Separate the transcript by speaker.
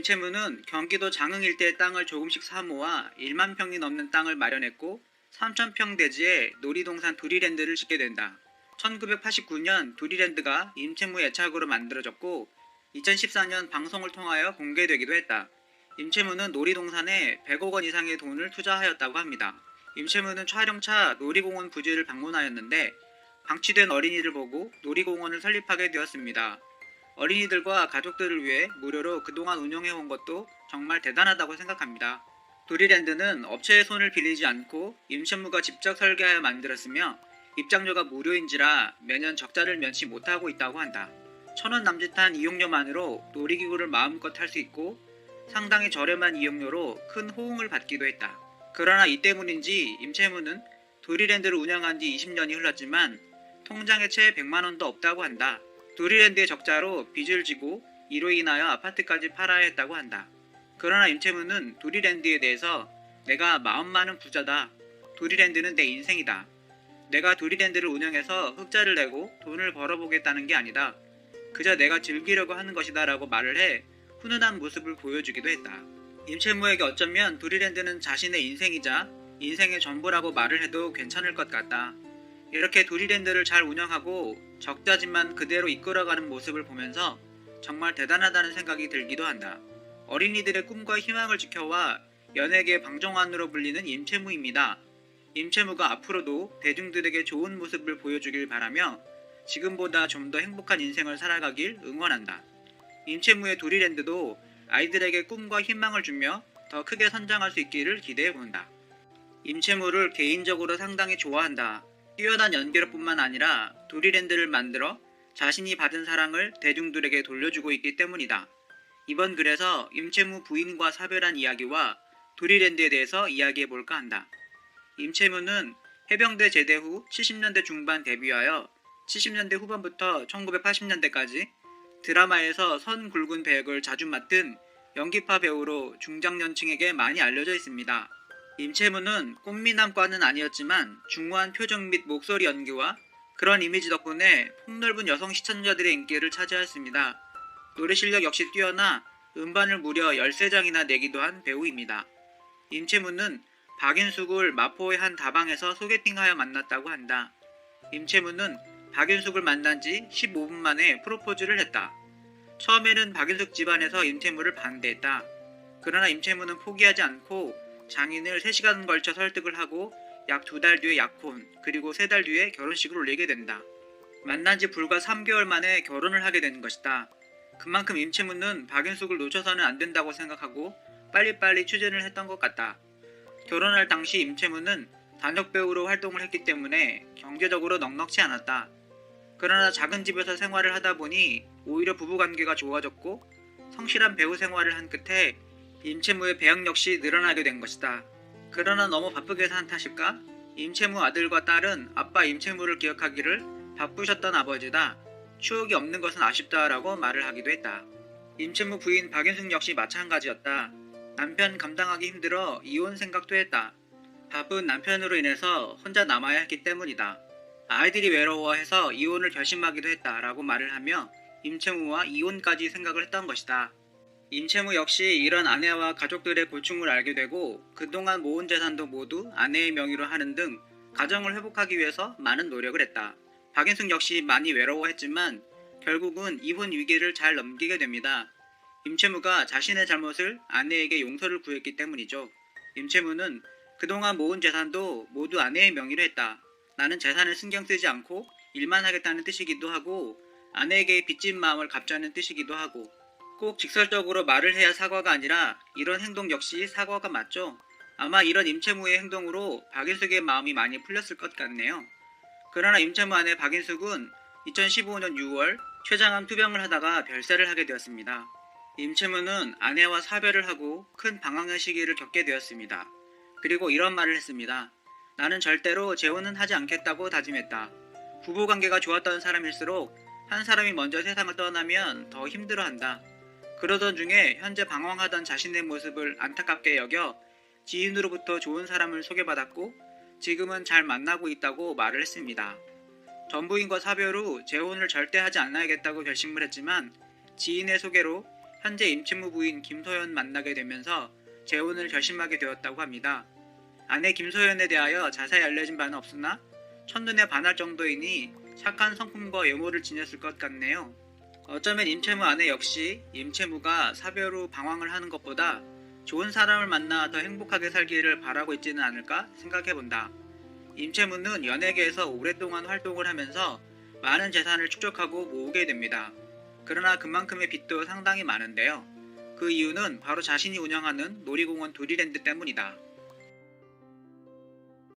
Speaker 1: 임채무는 경기도 장흥 일대의 땅을 조금씩 사모아 1만 평이 넘는 땅을 마련했고 3,000평 대지에 놀이동산 두리랜드를 짓게 된다. 1989년 두리랜드가 임채무의 애착으로 만들어졌고 2014년 방송을 통하여 공개되기도 했다. 임채무는 놀이동산에 100억 원 이상의 돈을 투자하였다고 합니다. 임채무는 촬영차 놀이공원 부지를 방문하였는데 방치된 어린이를 보고 놀이공원을 설립하게 되었습니다. 어린이들과 가족들을 위해 무료로 그동안 운영해온 것도 정말 대단하다고 생각합니다. 두리랜드는 업체의 손을 빌리지 않고 임채무가 직접 설계하여 만들었으며 입장료가 무료인지라 매년 적자를 면치 못하고 있다고 한다. 1,000원 남짓한 이용료만으로 놀이기구를 마음껏 탈 수 있고 상당히 저렴한 이용료로 큰 호응을 받기도 했다. 그러나 이 때문인지 임채무는 두리랜드를 운영한 지 20년이 흘렀지만 통장에 채 100만원도 없다고 한다. 두리랜드의 적자로 빚을 지고 이로 인하여 아파트까지 팔아야 했다고 한다. 그러나 임채무는 두리랜드에 대해서 내가 마음 많은 부자다. 두리랜드는 내 인생이다. 내가 두리랜드를 운영해서 흑자를 내고 돈을 벌어보겠다는 게 아니다. 그저 내가 즐기려고 하는 것이다 라고 말을 해 훈훈한 모습을 보여주기도 했다. 임채무에게 어쩌면 두리랜드는 자신의 인생이자 인생의 전부라고 말을 해도 괜찮을 것 같다. 이렇게 두리랜드를 잘 운영하고 적자지만 그대로 이끌어가는 모습을 보면서 정말 대단하다는 생각이 들기도 한다. 어린이들의 꿈과 희망을 지켜와 연예계 방종환으로 불리는 임채무입니다. 임채무가 앞으로도 대중들에게 좋은 모습을 보여주길 바라며 지금보다 좀 더 행복한 인생을 살아가길 응원한다. 임채무의 두리랜드도 아이들에게 꿈과 희망을 주며 더 크게 성장할 수 있기를 기대해본다. 임채무를 개인적으로 상당히 좋아한다. 뛰어난 연기력뿐만 아니라 두리랜드를 만들어 자신이 받은 사랑을 대중들에게 돌려주고 있기 때문이다. 이번 글에서 임채무 부인과 사별한 이야기와 두리랜드에 대해서 이야기해볼까 한다. 임채무는 해병대 제대 후 70년대 중반 데뷔하여 70년대 후반부터 1980년대까지 드라마에서 선 굵은 배역을 자주 맡은 연기파 배우로 중장년층에게 많이 알려져 있습니다. 임채무는 꽃미남과는 아니었지만 중후한 표정 및 목소리 연기와 그런 이미지 덕분에 폭넓은 여성 시청자들의 인기를 차지하였습니다. 노래 실력 역시 뛰어나 음반을 무려 13장이나 내기도 한 배우입니다. 임채무는 박윤숙을 마포의 한 다방에서 소개팅하여 만났다고 한다. 임채무는 박윤숙을 만난 지 15분 만에 프로포즈를 했다. 처음에는 박윤숙 집안에서 임채무를 반대했다. 그러나 임채무는 포기하지 않고 장인을 3시간 걸쳐 설득을 하고 약 2달 뒤에 약혼, 그리고 3달 뒤에 결혼식을 올리게 된다. 만난 지 불과 3개월 만에 결혼을 하게 된 것이다. 그만큼 임채무는 박윤숙을 놓쳐서는 안 된다고 생각하고 빨리빨리 추진을 했던 것 같다. 결혼할 당시 임채무는 단역배우로 활동을 했기 때문에 경제적으로 넉넉지 않았다. 그러나 작은 집에서 생활을 하다 보니 오히려 부부관계가 좋아졌고 성실한 배우 생활을 한 끝에 임채무의 배역 역시 늘어나게 된 것이다. 그러나 너무 바쁘게 산 탓일까? 임채무 아들과 딸은 아빠 임채무를 기억하기를 바쁘셨던 아버지다. 추억이 없는 것은 아쉽다라고 말을 하기도 했다. 임채무 부인 박윤숙 역시 마찬가지였다. 남편 감당하기 힘들어 이혼 생각도 했다. 바쁜 남편으로 인해서 혼자 남아야 했기 때문이다. 아이들이 외로워해서 이혼을 결심하기도 했다라고 말을 하며 임채무와 이혼까지 생각을 했던 것이다. 임채무 역시 이런 아내와 가족들의 고충을 알게 되고 그동안 모은 재산도 모두 아내의 명의로 하는 등 가정을 회복하기 위해서 많은 노력을 했다. 박윤숙 역시 많이 외로워했지만 결국은 이혼 위기를 잘 넘기게 됩니다. 임채무가 자신의 잘못을 아내에게 용서를 구했기 때문이죠. 임채무는 그동안 모은 재산도 모두 아내의 명의로 했다. 나는 재산을 신경 쓰지 않고 일만 하겠다는 뜻이기도 하고 아내에게 빚진 마음을 갚자는 뜻이기도 하고 꼭 직설적으로 말을 해야 사과가 아니라 이런 행동 역시 사과가 맞죠. 아마 이런 임채무의 행동으로 박윤숙의 마음이 많이 풀렸을 것 같네요. 그러나 임채무 아내 박윤숙은 2015년 6월 췌장암 투병을 하다가 별세를 하게 되었습니다. 임채무는 아내와 사별을 하고 큰 방황의 시기를 겪게 되었습니다. 그리고 이런 말을 했습니다. 나는 절대로 재혼은 하지 않겠다고 다짐했다. 부부관계가 좋았던 사람일수록 한 사람이 먼저 세상을 떠나면 더 힘들어한다. 그러던 중에 현재 방황하던 자신의 모습을 안타깝게 여겨 지인으로부터 좋은 사람을 소개받았고 지금은 잘 만나고 있다고 말을 했습니다. 전부인과 사별 후 재혼을 절대 하지 않아야겠다고 결심을 했지만 지인의 소개로 현재 임채무 부인 김소연 만나게 되면서 재혼을 결심하게 되었다고 합니다. 아내 김소연에 대하여 자세히 알려진 바는 없으나 첫눈에 반할 정도이니 착한 성품과 외모를 지녔을 것 같네요. 어쩌면 임채무 아내 역시 임채무가 사별 후 방황을 하는 것보다 좋은 사람을 만나 더 행복하게 살기를 바라고 있지는 않을까 생각해본다. 임채무는 연예계에서 오랫동안 활동을 하면서 많은 재산을 축적하고 모으게 됩니다. 그러나 그만큼의 빚도 상당히 많은데요. 그 이유는 바로 자신이 운영하는 놀이공원 두리랜드 때문이다.